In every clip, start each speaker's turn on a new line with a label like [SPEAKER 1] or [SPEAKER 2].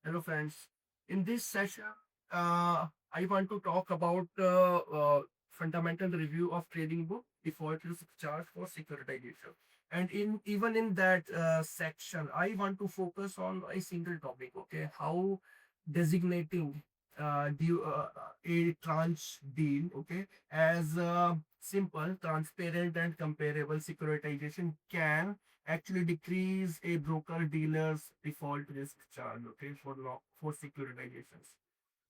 [SPEAKER 1] Hello, friends. In this session, I want to talk about fundamental review of trading book default risk charge for securitization. And in even in that section, I want to focus on a single topic. Okay, how designating a tranche deal, okay, as simple, transparent, and comparable securitization can actually decrease a broker dealer's default risk charge, okay, for securitizations.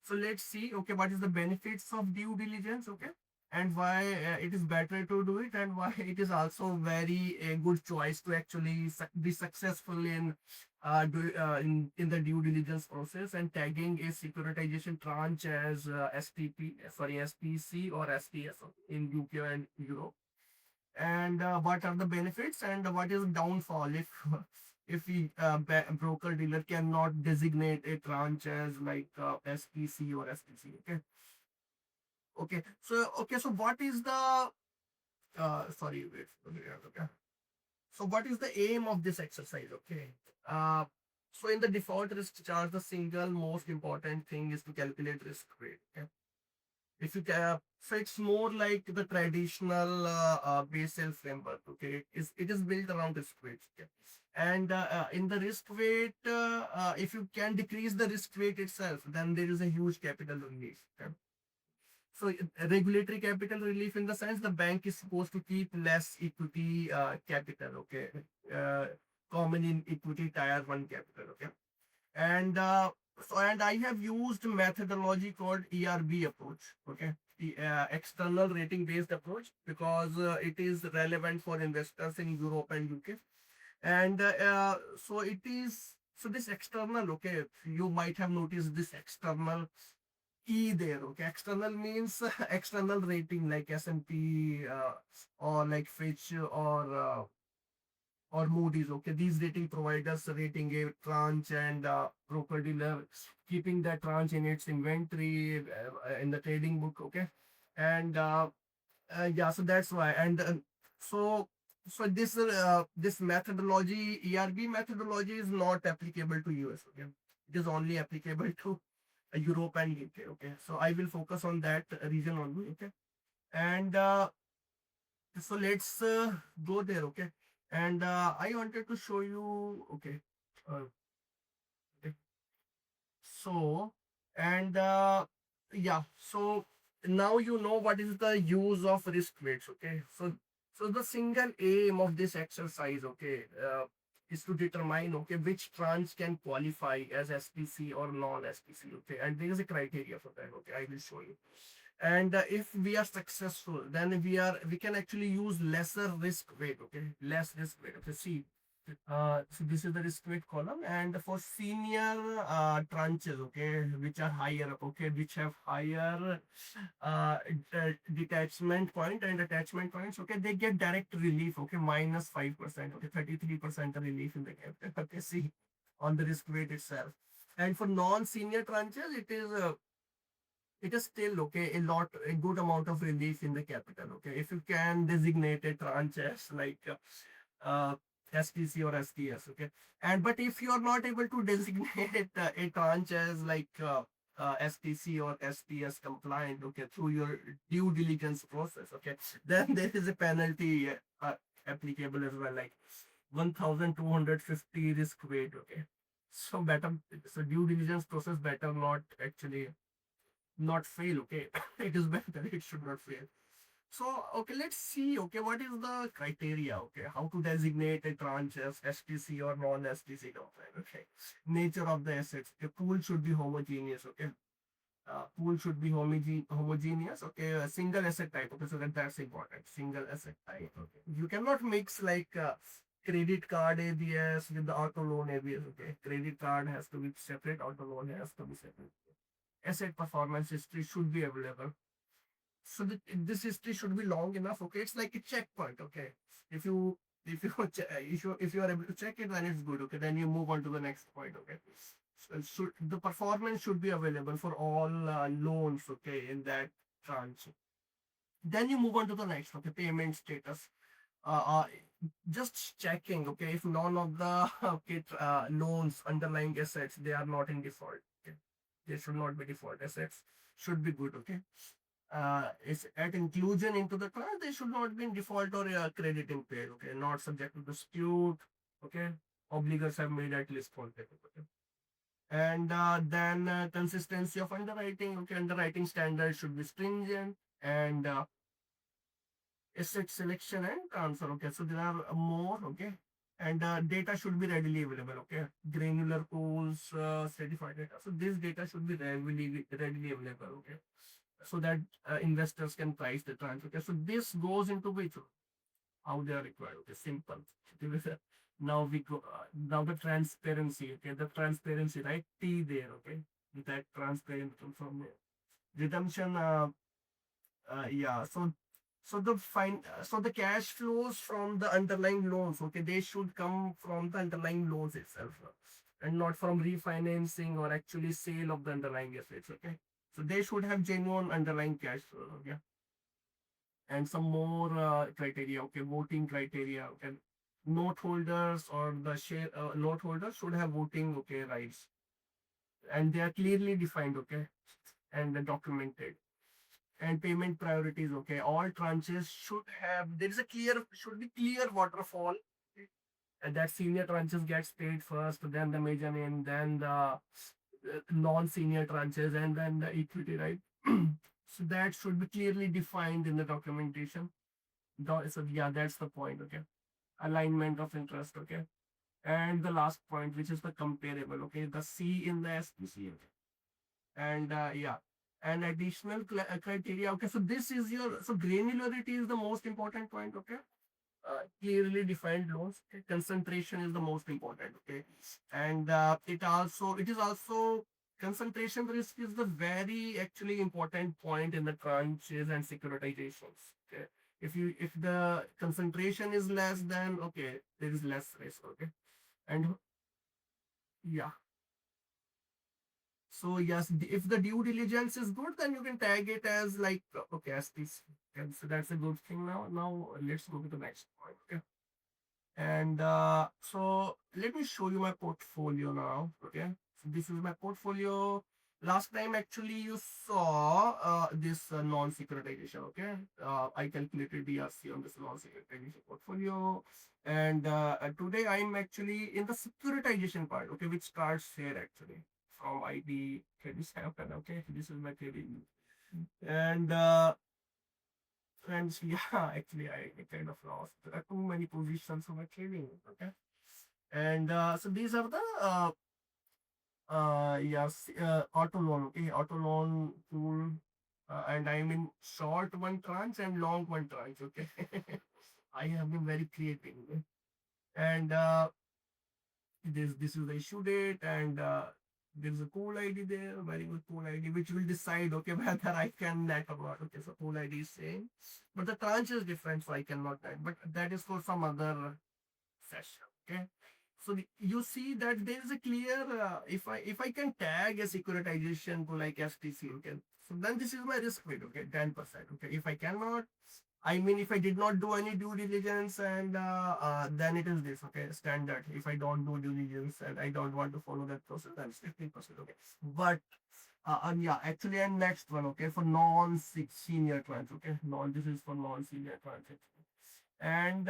[SPEAKER 1] So let's see, okay, what is the benefits of due diligence, okay, and why it is better to do it, and why it is also very a good choice to actually be successful in in the due diligence process and tagging a securitization tranche as STC or STS in UK and Europe. And what are the benefits and what is downfall if broker dealer cannot designate a tranche as like SPC or SPC. Okay, so what is the sorry, wait, okay, so what is the aim of this exercise? Okay, uh so in the default risk charge, the single most important thing is to calculate risk rate. Okay, if you can, so it's more like the traditional Basel framework. Okay, it is built around risk weights. Okay, and in the risk weight, if you can decrease the risk weight itself, then there is a huge capital relief. Okay? So regulatory capital relief in the sense the bank is supposed to keep less equity capital. Okay, uh, common in equity tier one capital. Okay, and and I have used methodology called ERB approach. Okay, the external rating based approach, because it is relevant for investors in Europe and UK. And so it is. So this external, okay, you might have noticed this external E there. Okay, external means external rating like S&P or like Fitch or Moody's. Okay, these rating providers rating a tranche, and broker dealer keeping that tranche in its inventory in the trading book. Okay, and yeah, so that's why. And so this methodology, ERB methodology, is not applicable to US. Okay, it is only applicable to Europe and UK. Okay, so I will focus on that region only. Okay, and so let's go there. Okay, and I wanted to show you. Okay, uh, okay. So and yeah, so now you know what is the use of risk weights. Okay, so the single aim of this exercise, okay, is to determine, okay, which tranche can qualify as SPC or non SPC. Okay, and there is a criteria for that. Okay, I will show you. And if we are successful, then we can actually use lesser risk weight. Okay, less risk weight. Okay, see, so this is the risk weight column, and for senior tranches, okay, which are higher up, okay, which have higher detachment point and attachment points, okay, they get direct relief. Okay, -5%. Okay, 33% relief in the capital. Okay, see, on the risk weight itself. And for non-senior tranches, it is still, okay, a good amount of relief in the capital. Okay, if you can designate a tranche as like uh, STC or STS. Okay, and but if you are not able to designate a tranche as like STC or STS compliant, okay, through your due diligence process, okay, then there is a penalty applicable as well, like 1,250 risk weight. Okay, so better, so due diligence process better not actually not fail. Okay, it is better, it should not fail. So, okay, let's see, okay, what is the criteria, okay, how to designate a tranche as STC or non-STC compliant. Okay, nature of the assets, a pool should be homogeneous. Okay, pool should be homogeneous. Okay, a single asset type. Okay, so that's important, single asset type. Okay, you cannot mix like credit card ABS with the auto loan ABS. Okay, credit card has to be separate, auto loan has to be separate. Asset performance history should be available, so this history should be long enough. Okay, it's like a checkpoint. Okay, if you if you are able to check it, then it's good. Okay, then you move on to the next point. Okay, so the performance should be available for all loans. Okay, in that tranche. Then you move on to the next. Okay, payment status. just checking, okay, if none of the okay, loans, underlying assets, they are not in default. Okay, they should not be default assets. Should be good. Okay, is at inclusion into the class, they should not be in default or credit impaired. Okay, not subject to dispute. Okay, obligors have made at least one payment. Okay, and then consistency of underwriting. Okay, underwriting standards should be stringent, and asset selection and transfer. Okay, so there are more. Okay, and data should be readily available. Okay, granular pools, certified data. So this data should be readily available. Okay, so that investors can price the transfer. Okay, so this goes into which how they are required. Okay, simple. Now we go. Now the transparency. Okay, the transparency, right? T there. Okay, that transparent from redemption. Yeah. So the so the cash flows from the underlying loans, okay, they should come from the underlying loans itself, and not from refinancing or actually sale of the underlying assets. Okay, so they should have genuine underlying cash flow. Okay, and some more criteria. Okay, voting criteria. Okay, note holders or the share note holders should have voting, okay, rights, and they are clearly defined. Okay, and documented, and payment priorities. Okay, all tranches should have, there is a clear, should be clear waterfall, and that senior tranches gets paid first, then the mezzanine, then the non-senior tranches, and then the equity, right? So that should be clearly defined in the documentation. So yeah, that's the point. Okay, alignment of interest. Okay, and the last point, which is the comparable. Okay, the C in the SPC. Okay, and yeah, and additional criteria. Okay, so this is your, so granularity is the most important point. Okay, clearly defined loans. Okay? Concentration is the most important. Okay, and it is also, concentration risk is the very actually important point in the tranches and securitizations. Okay, if the concentration is less, then okay, there is less risk. Okay, and yeah. So yes, if the due diligence is good, then you can tag it as like okay, STC. And so that's a good thing. Now let's go to the next point. Okay. And so let me show you my portfolio now. Okay. So this is my portfolio. Last time actually you saw this non-securitization. Okay. I calculated DRC on this non-securitization portfolio. And today I'm actually in the securitization part. Okay, which starts here actually from ID 37. Okay, this is my trading. And friends, yeah, actually, I kind of lost. There are too many positions for my trading. Okay, and so these are the yes, auto loan. Okay, auto loan tool, and I'm in short one tranche and long one tranche. Okay, I have been very creative. Okay? And this is the issue date, and there's a pool ID there, very good pool ID, which will decide, okay, whether I can net or not. Okay, so pool ID is same, but the tranche is different, so I cannot net. But that is for some other session. Okay, so you see that there is a clear, if I can tag a securitization to like STC, okay, so then this is my risk weight. Okay, 10%. Okay, if I cannot, I mean, if I did not do any due diligence, and then it is this, okay, standard. If I don't do due diligence and I don't want to follow that process, then it's 15%. Okay, but yeah, actually, and next one, okay, for non-senior tranche. Okay, this is for non-senior tranche, and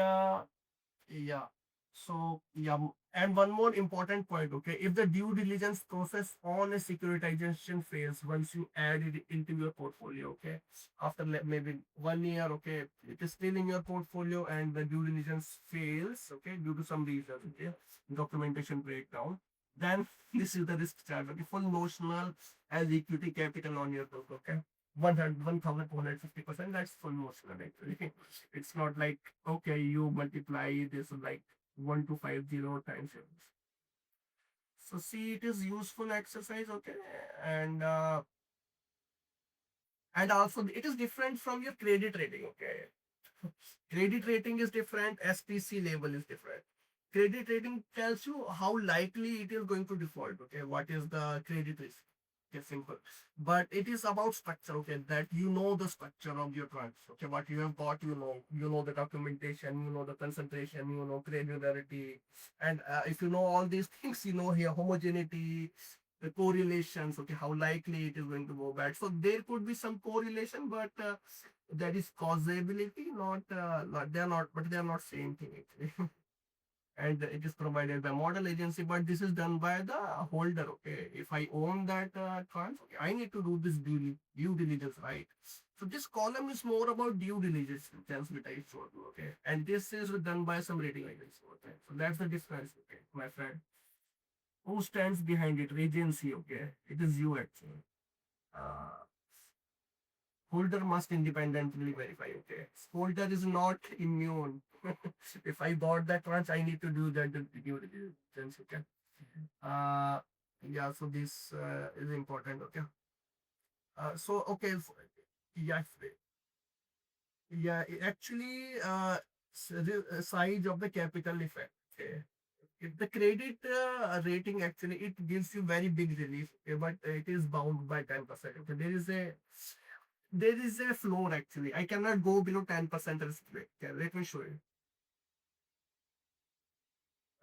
[SPEAKER 1] yeah. So yeah, and one more important point. Okay, if the due diligence process on a securitization fails once you add it into your portfolio, okay, after maybe 1 year, okay, it is still in your portfolio and the due diligence fails, okay, due to some reason, okay, documentation breakdown, then this is the risk charge. Okay, full notional as equity capital on your book. Okay. 1,250%, that's full notional actually. It's not like, okay, you multiply this like 1250 times. So see, it is useful exercise. Okay, and also it is different from your credit rating. Okay, credit rating is different, STC label is different. Credit rating tells you how likely it is going to default. Okay, what is the credit risk, Okay, simple. But it is about structure, okay, that you know the structure of your trunks. Okay, what you have got, you know the documentation, you know the concentration, you know granularity. And if you know all these things, you know here homogeneity, the correlations, okay, how likely it is going to go bad. So there could be some correlation, but that is causability, not but they are not same thing actually. And it is provided by model agency, but this is done by the holder. Okay, if I own that trans, okay, I need to do this due diligence, right? So this column is more about due diligence, which I showed you. Okay, and this is done by some rating agency. Okay, so that's the difference. Okay, my friend. Who stands behind it? Agency. Okay, it is you actually. Uh, Holder must independently verify. Okay, holder is not immune. If I bought that once, I need to do that due diligence. Okay. Uh, yeah. So this is important. Okay. So okay. Yeah. Yeah. Actually, size of the capital effect. Okay. If the credit rating actually it gives you very big relief, okay, but it is bound by 10%. Okay. There is a floor actually. I cannot go below 10% risk rate. Okay, let me show you.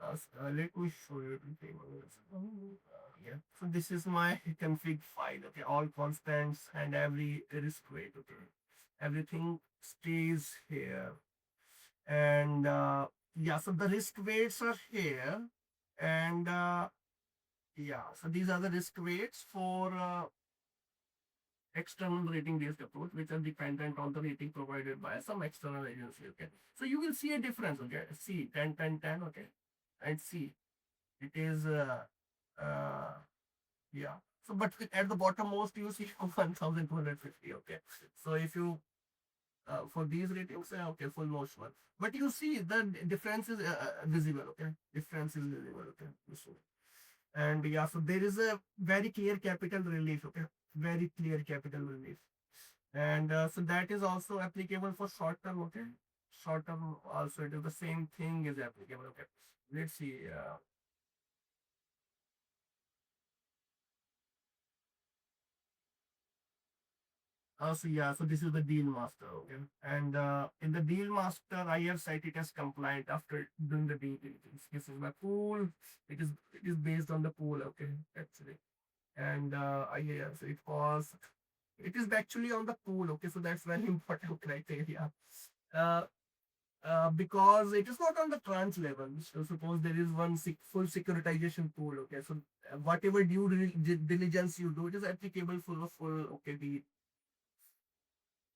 [SPEAKER 1] Let me show you everything. Yeah. So this is my config file. Okay, all constants and every risk rate. Okay, everything stays here. And yeah, so the risk weights are here. And yeah, so these are the risk weights for external rating based approach, which are dependent on the rating provided by some external agency. Okay, so you will see a difference. Okay, see 10 10 10. Okay, and see it is uh yeah, so but at the bottom most you see 1250. Okay, so if you for these ratings, okay, full most one, but you see the difference is visible. Okay, difference is visible. Okay, you see. And yeah, so there is a very clear capital relief. Okay, very clear capital relief. And so that is also applicable for short term. Okay, short term also it is the same thing is applicable. Okay, let's see. So yeah, so this is the deal master. Okay, and in the deal master, I have set it as compliant after doing the due diligence. This is my pool. It is based on the pool. Okay, actually, and I yeah, so it is actually on the pool. Okay, so that's very important criteria. Uh, because it is not on the trans level. So suppose there is one full securitization pool. Okay, so whatever diligence you do, it is applicable for the full. Okay, the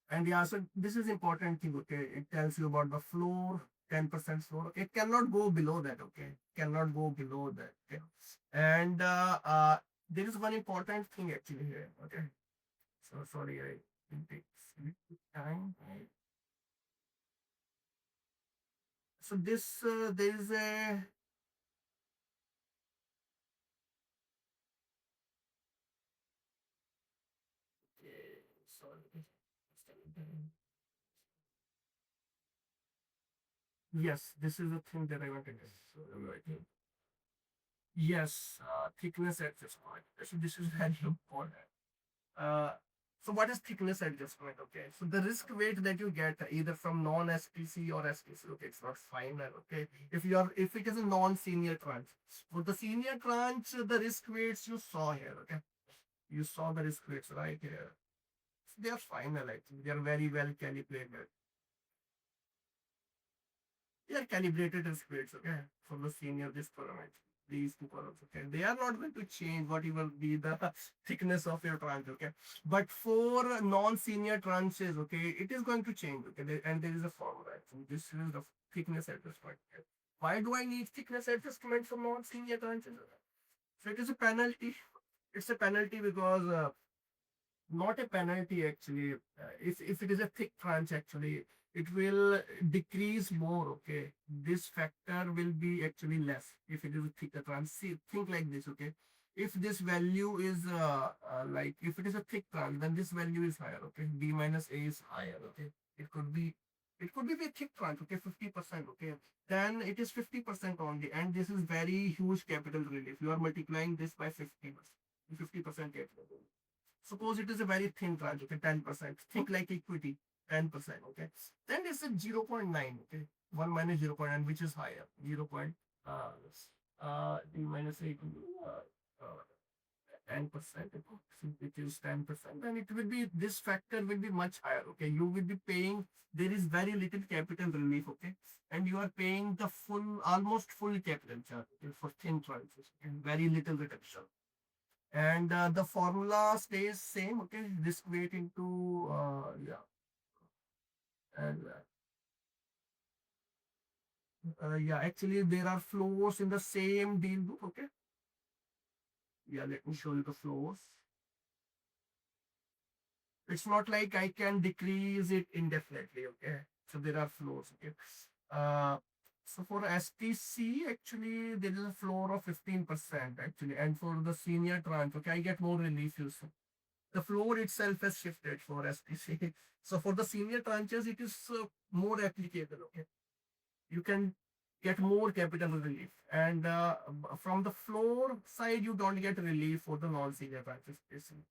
[SPEAKER 1] and yeah, so this is important thing. Okay, it tells you about the floor, 10% floor. Okay, it cannot go below that. Okay, cannot go below that. Okay, and there is one important thing actually here. Okay, so sorry, I it takes time. So this there is a sorry. Yes, this is the thing that I wanted to. So, I think yes, thickness adjustment. So this is very important. Uh, so what is thickness adjustment? Okay, so the risk weight that you get either from non-STC or STC. Okay, it's not final. Okay, if it is a non-senior tranche, for the senior tranche, the risk weights you saw here. Okay, you saw the risk weights right here. So they are final actually. They are very well calibrated. They are calibrated risk weights. Okay, for the senior this parameter. These two columns, okay, they are not going to change what will be the thickness of your tranche, okay, but for non-senior tranches, okay, it is going to change, okay, and there is a formula. So this is the thickness adjustment. Okay. Why do I need thickness adjustment for non-senior tranches? So it is a penalty. It's a penalty because not a penalty actually. If it is a thick tranche actually, it will decrease more. Okay, this factor will be actually less if it is a thicker tranche. See, think like this. Okay, if this value is like if it is a thick tranche, then this value is higher. Okay, b minus a is higher. Okay, it could be. It could be a thick tranche, okay, 50%, okay. Then it is 50% only, and this is very huge capital relief. You are multiplying this by 50%. 50% capital. Suppose it is a very thin tranche, okay, 10%. Think like equity, 10%, okay. Then it's a 0.9, okay. 1 minus 0.9, which is higher. 0. D minus 8, 10%, it is 10%, then it will be, this factor will be much higher, okay. You will be paying, there is very little capital relief, okay, and you are paying the full, almost full capital charge, okay, for thin tranches, okay? Very little reduction. And the formula stays same, okay, risk weight into, yeah, and yeah, actually there are floors in the same deal book, okay. Yeah, let me show you the floors. It's not like I can decrease it indefinitely, okay. So there are floors, okay. Uh, so for STC, actually, there is a floor of 15%, actually. And for the senior tranche, okay, I get more relief, you see. The floor itself has shifted for STC. So for the senior tranches, it is more applicable, okay. You can get more capital relief. And from the floor side, you don't get relief for the non-senior tranches, basically.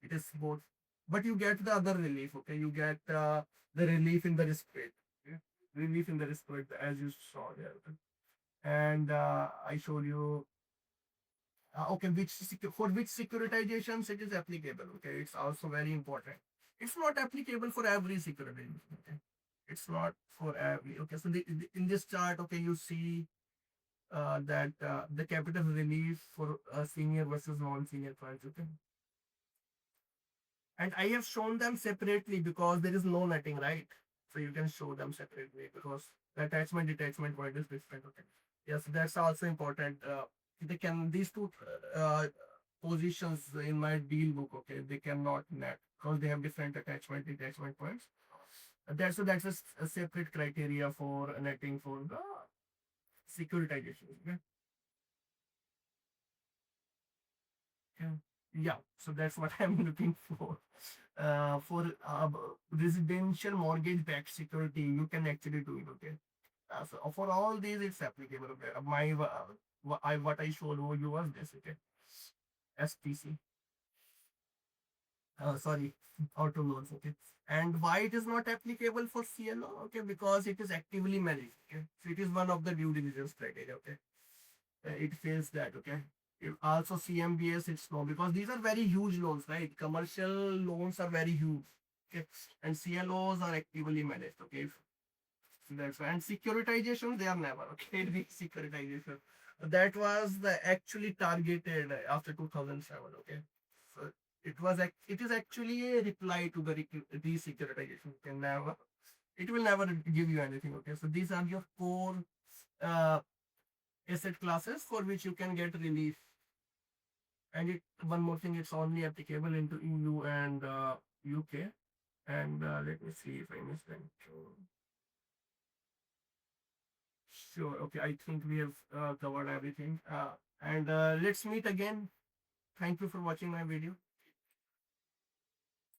[SPEAKER 1] It is both, but you get the other relief, okay. You get the relief in the risk weight, okay? Relief in the risk weight, as you saw there, okay? And I showed you, okay, for which securitizations it is applicable, okay. It's also very important. It's not applicable for every securitization, okay. It's not for every, okay. So in this chart, okay, you see that the capital relief for senior versus non-senior funds, okay. And I have shown them separately because there is no netting, right? So you can show them separately because the attachment detachment point is different. Okay. Yes, that's also important. They can, these two positions in my deal book, okay, they cannot net because they have different attachment detachment points. That's a separate criteria for netting for the securitization. Okay. Yeah. Yeah, so that's what I'm looking for. For residential mortgage-backed security, you can actually do it. Okay. So for all these, it's applicable. Okay. What I showed you was this. Okay. STC. Sorry, auto loans. Okay. And why it is not applicable for CLO? Okay, because it is actively managed. Okay. So it is one of the due diligence criteria. Okay. It fails that, okay. Also CMBS, it's no, because these are very huge loans, right? Commercial loans are very huge, okay, and CLOs are actively managed, okay. So that's why. And securitization, they are never, okay. The securitization, that was the actually targeted after 2007, okay. So it is actually a reply to the securitization. Can never, it will never give you anything, okay. So these are your core uh, asset classes for which you can get relief. And one more thing, it's only applicable into EU and UK. And let me see if I missed them. Sure. Okay. I think we have covered everything. And let's meet again. Thank you for watching my video.